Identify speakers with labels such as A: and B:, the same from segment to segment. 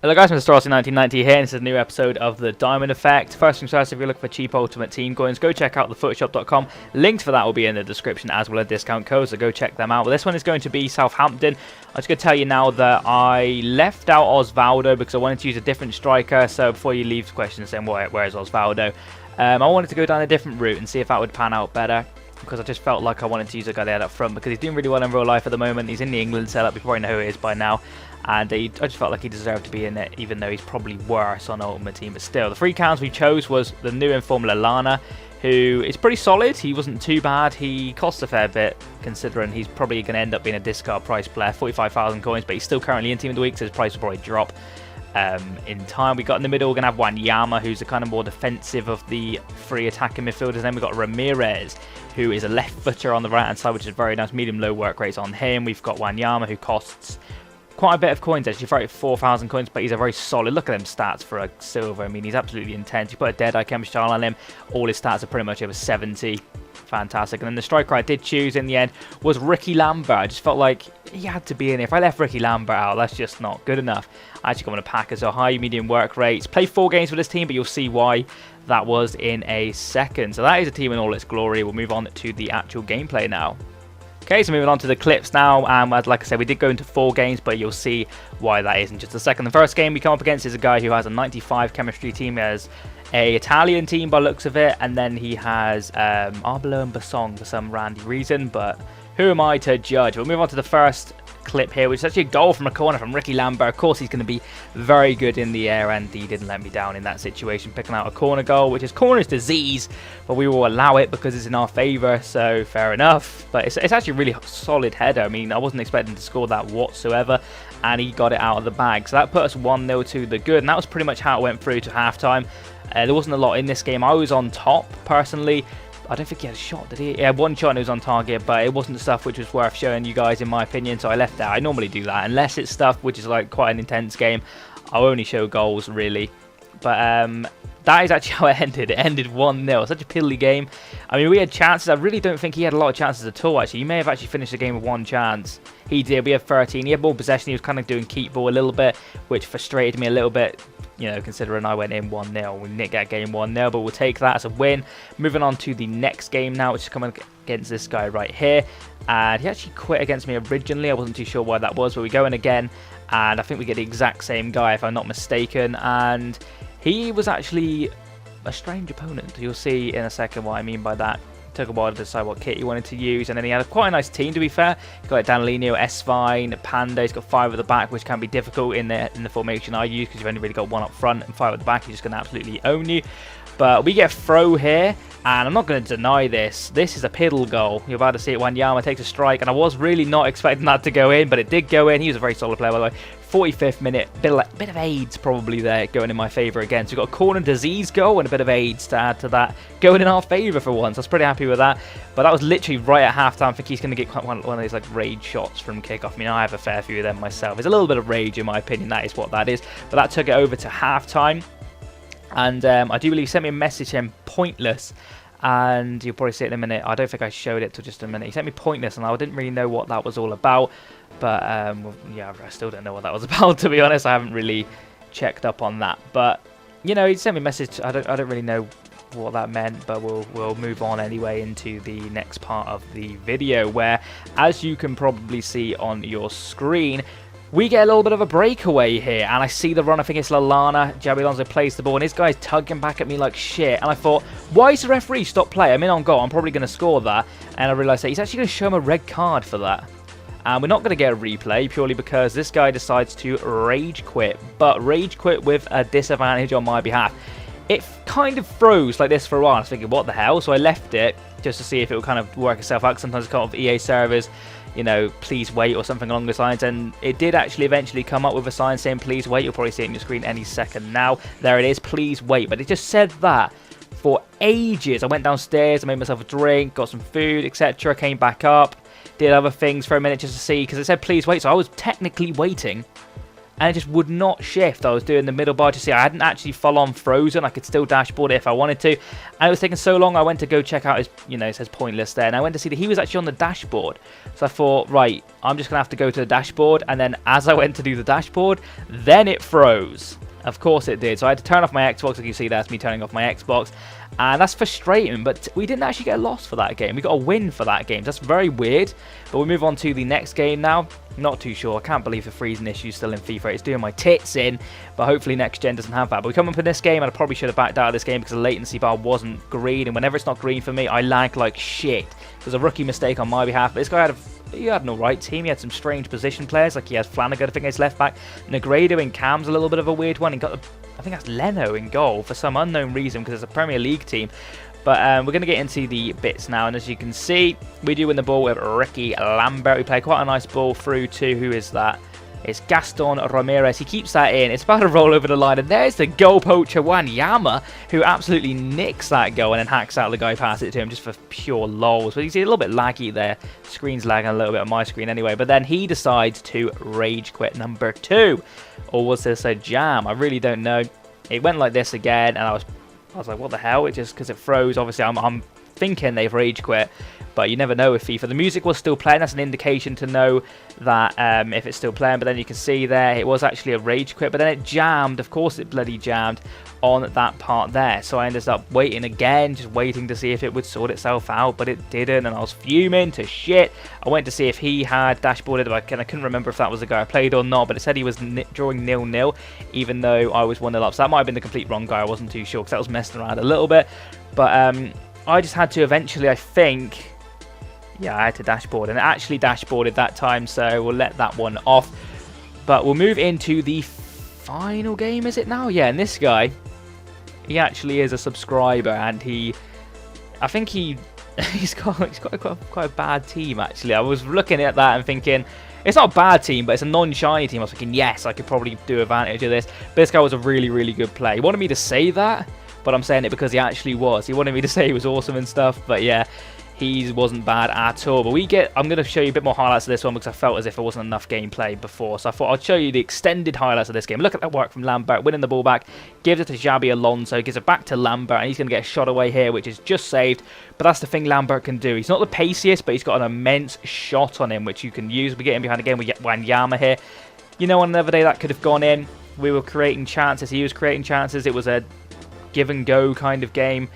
A: Hello guys, Mr. Starcy 1990 here, and this is a new episode of the Diamond Effect. First things first, if you're looking for cheap Ultimate Team coins, go check out thefootershop.com. Links for that will be in the description, as well as discount codes, so go check them out. But this one is going to be Southampton. I'm just going to tell you now that I left out Osvaldo because I wanted to use a different striker. So before you leave the question saying, where is Osvaldo? I wanted to go down a different route and see if that would pan out better, because I just felt like I wanted to use a guy there up front because he's doing really well in real life at the moment. He's in the England setup, you probably know who he is by now. And I just felt like he deserved to be in it, even though he's probably worse on Ultimate Team. But still, the three cams we chose was the new informed Lallana, who is pretty solid. He wasn't too bad. He costs a fair bit, considering he's probably going to end up being a discard price player. 45,000 coins, but he's still currently in Team of the Week, so his price will probably drop in time. We got in the middle, we're going to have Wanyama, who's the kind of more defensive of the three attacking midfielders. Then we've got Ramirez, who is a left footer on the right hand side, which is very nice. Medium low work rates on him. We've got Wanyama, who costs quite a bit of coins, actually, 4,000 coins, but he's a very solid. Look at them stats for a silver. I mean, he's absolutely intense. You put a Deadeye chemistry on him, all his stats are pretty much over 70. Fantastic. And then the striker I did choose in the end was Ricky Lambert. I just felt like he had to be in here. If I left Ricky Lambert out, that's just not good enough. I actually got him a packer, so high, medium work rates. Played 4 games with this team, but you'll see why that was in a second. So that is a team in all its glory. We'll move on to the actual gameplay now. Okay, so moving on to the clips now, like I said, we did go into 4 games, but you'll see why that is in just a second. The first game we come up against is a guy who has a 95 chemistry team. He has a Italian team by looks of it, and then he has Arbelo and Basong for some random reason, but who am I to judge? We'll move on to the first clip here, which is actually a goal from a corner from Ricky Lambert. Of course, he's going to be very good in the air, and he didn't let me down in that situation, picking out a corner goal, which is corner's disease, but we will allow it because it's in our favour, so fair enough. But it's actually a really solid header. I mean, I wasn't expecting to score that whatsoever, and he got it out of the bag. So that put us 1-0 to the good, and that was pretty much how it went through to halftime. There wasn't a lot in this game. I was on top, personally. I don't think he had a shot, did he? Yeah, one shot and it was on target, but it wasn't stuff which was worth showing you guys, in my opinion, so I left that. I normally do that, unless it's stuff which is like quite an intense game. I'll only show goals, really. But that is actually how it ended. It ended 1-0. Such a piddly game. I mean, we had chances. I really don't think he had a lot of chances at all, actually. He may have actually finished the game with 1 chance. He did. We had 13. He had more possession. He was kind of doing keep ball a little bit, which frustrated me a little bit, you know, considering I went in 1-0. We didn't get game 1-0, but we'll take that as a win. Moving on to the next game now, which is coming against this guy right here. And he actually quit against me originally. I wasn't too sure why that was, but we go in again, and I think we get the exact same guy, if I'm not mistaken. And he was actually a strange opponent. You'll see in a second what I mean by that. Took a while to decide what kit he wanted to use, and then he had quite a nice team, to be fair. He's got like Danilino, S-Vine, Panda. He's got 5 at the back, which can be difficult in the formation I use, because you've only really got 1 up front and 5 at the back. He's just going to absolutely own you. But we get a throw here, and I'm not going to deny this. This is a piddle goal. You're about to see it. Wanyama takes a strike, and I was really not expecting that to go in, but it did go in. He was a very solid player, by the way. 45th minute, bit of AIDS probably there going in my favour again. So we've got a corner disease goal and a bit of AIDS to add to that, going in our favour for once. I was pretty happy with that. But that was literally right at half time. I think he's going to get quite one of these like rage shots from kickoff. I mean, I have a fair few of them myself. There's a little bit of rage in my opinion. That is what that is. But that took it over to half time. And I do believe he sent me a message saying pointless. And you'll probably see it in a minute. I don't think I showed it till just a minute. He sent me pointless, and I didn't really know what that was all about. But yeah, I still don't know what that was about, to be honest. I haven't really checked up on that. But you know, he sent me a message. I don't really know what that meant, but we'll move on anyway into the next part of the video, where, as you can probably see on your screen, we get a little bit of a breakaway here, and I see the run. I think it's Lallana. Jabi Alonso plays the ball, and this guy's tugging back at me like shit. And I thought, why is the referee stop play? I'm in on goal. I'm probably going to score that. And I realised that he's actually going to show him a red card for that. And we're not going to get a replay, purely because this guy decides to rage quit. But rage quit with a disadvantage on my behalf. It kind of froze like this for a while. I was thinking, what the hell? So I left it just to see if it would kind of work itself out. Sometimes it's kind of EA servers, you know, please wait or something along those lines. And it did actually eventually come up with a sign saying please wait. You'll probably see it on your screen any second now. There it is, please wait. But it just said that for ages. I went downstairs, I made myself a drink, got some food, etc. Came back up, did other things for a minute just to see, because it said please wait. So I was technically waiting. and it just would not shift. I was doing the middle bar. Just see, I hadn't actually full on frozen. I could still dashboard it if I wanted to. And it was taking so long, I went to go check out his, it says pointless there. And I went to see that he was actually on the dashboard. So I thought, right, I'm just going to have to go to the dashboard. And then as I went to do the dashboard, then it froze. Of course it did. So I had to turn off my Xbox. Like you see, that's me turning off my Xbox. And that's frustrating, but we didn't actually get a loss for that game. We got a win for that game. That's very weird. But we'll move on to the next game now. Not too sure. I can't believe the freezing issue is still in FIFA. It's doing my tits in, but hopefully next gen doesn't have that. But we come up in this game, and I probably should have backed out of this game because the latency bar wasn't green. And whenever it's not green for me, I lag like shit. It was a rookie mistake on my behalf. But this guy had an alright team. He had some strange position players. Like he has Flanagan, I think, as left back. Negredo in Cam's a little bit of a weird one. He got I think that's Leno in goal for some unknown reason because it's a Premier League team. But we're going to get into the bits now. And as you can see, we do win the ball with Ricky Lambert. We play quite a nice ball through to, who is that? It's Gaston Ramirez. He keeps that in. It's about to roll over the line. And there's the goal poacher, Wanyama, who absolutely nicks that goal and then hacks out the guy, passes it to him just for pure lols. But you see a little bit laggy there. Screen's lagging a little bit on my screen anyway. But then he decides to rage quit number 2. Or was this a jam? I really don't know. It went like this again. And I was like, what the hell? It just, because it froze. Obviously, I'm thinking they've rage quit. But you never know with FIFA. The music was still playing. That's an indication to know that if it's still playing. But then you can see there, it was actually a rage quit. But then it jammed. Of course, it bloody jammed on that part there. So I ended up waiting again, just waiting to see if it would sort itself out. But it didn't. And I was fuming to shit. I went to see if he had dashboarded. But I couldn't remember if that was the guy I played or not. But it said he was drawing 0-0, even though I was 1-0 up. So that might have been the complete wrong guy. I wasn't too sure because that was messing around a little bit. But I just had to eventually, I think... Yeah, I had to dashboard, and it actually dashboarded that time, so we'll let that one off. But we'll move into the final game, is it now? Yeah, and this guy, he actually is a subscriber, and I think he's got quite a bad team, actually. I was looking at that and thinking, it's not a bad team, but it's a non-shiny team. I was thinking, yes, I could probably do advantage of this. But this guy was a really, really good play. He wanted me to say that, but I'm saying it because he actually was. He wanted me to say he was awesome and stuff, but yeah. He wasn't bad at all. But I'm going to show you a bit more highlights of this one because I felt as if there wasn't enough gameplay before. So I thought I'd show you the extended highlights of this game. Look at that work from Lambert, winning the ball back. Gives it to Xabi Alonso, gives it back to Lambert, and he's going to get a shot away here, which is just saved. But that's the thing Lambert can do. He's not the paciest, but he's got an immense shot on him, which you can use. We're getting behind again with Wanyama here. You know, on another day that could have gone in. We were creating chances. He was creating chances. It was a give and go kind of game.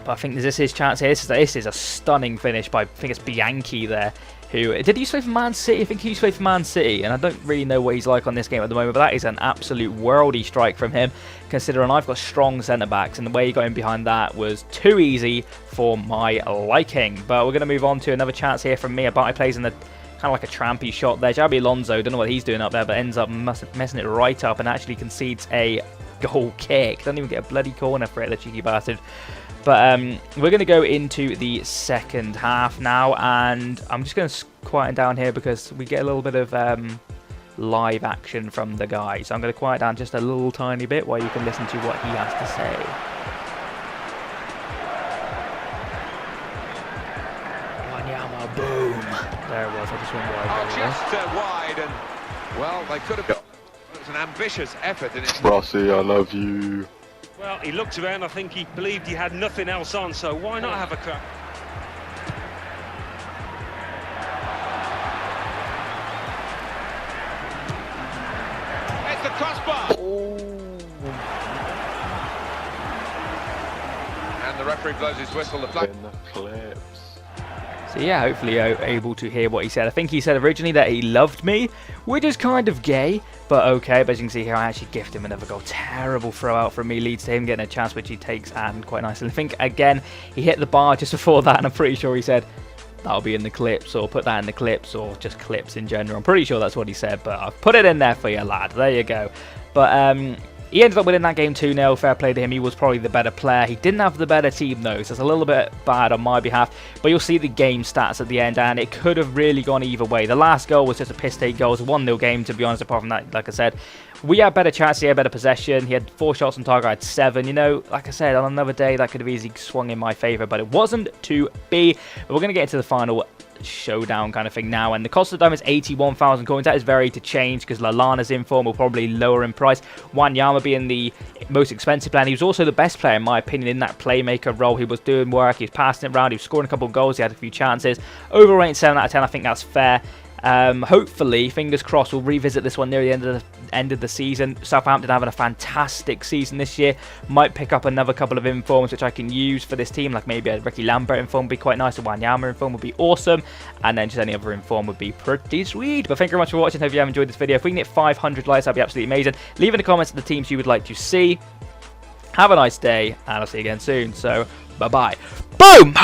A: But I think this is his chance here. This is a stunning finish by, I think it's Bianchi there. Who did he play for Man City? I think he played for Man City, and I don't really know what he's like on this game at the moment, but that is an absolute worldy strike from him, considering I've got strong centre-backs, and the way he got in behind that was too easy for my liking. But we're going to move on to another chance here from me. Abati plays in the kind of like a trampy shot there. Xabi Alonso, don't know what he's doing up there, but ends up messing it right up and actually concedes a goal kick. Doesn't even get a bloody corner for it, the cheeky bastard. But we're going to go into the second half now, and I'm just going to quieten down here because we get a little bit of live action from the guy. So I'm going to quiet down just a little tiny bit while you can listen to what he has to say. Wanyama, boom. There it was. I just went wide.
B: Just wide, and well, they could have. It was an ambitious effort.
C: Rossi, I love you.
D: Well, he looked around, I think he believed he had nothing else on, so why not have a crack?
B: It's the crossbar!
C: Oh.
B: And the referee blows his whistle. The flag.
C: In the clips.
A: So yeah, hopefully you're able to hear what he said. I think he said originally that he loved me, which is kind of gay, but okay. But as you can see here, I actually gifted him another goal. Terrible throw out from me, leads to him getting a chance, which he takes and quite nicely. I think, again, he hit the bar just before that, and I'm pretty sure he said, that'll be in the clips, or put that in the clips, or just clips in general. I'm pretty sure that's what he said, but I've put it in there for you, lad. There you go. But he ended up winning that game 2-0. Fair play to him. He was probably the better player. He didn't have the better team, though, so it's a little bit bad on my behalf. But you'll see the game stats at the end, and it could have really gone either way. The last goal was just a piss-take goal. It was a 1-0 game, to be honest, apart from that, like I said. We had better chance, he had better possession. He had 4 shots on target, I had 7. You know, like I said, on another day, that could have easily swung in my favour, but it wasn't to be. But we're going to get into the final showdown kind of thing now, and the cost of the diamond is 81,000 coins. That is very to change because Lallana's in form will probably lower in price. Wanyama being the most expensive player, and he was also the best player in my opinion in that playmaker role. He was doing work, he was passing it around, he was scoring a couple of goals, he had a few chances. Overall rating 7 out of 10, I think that's fair. Hopefully, fingers crossed, we'll revisit this one near the end of the season. Southampton having a fantastic season this year. Might pick up another couple of informs which I can use for this team, like maybe a Ricky Lambert inform would be quite nice, a Wanyama inform would be awesome, and then just any other inform would be pretty sweet. But thank you very much for watching. Hope you have enjoyed this video. If we can get 500 likes, that'd be absolutely amazing. Leave in the comments the teams you would like to see. Have a nice day, and I'll see you again soon. So, bye-bye. Boom!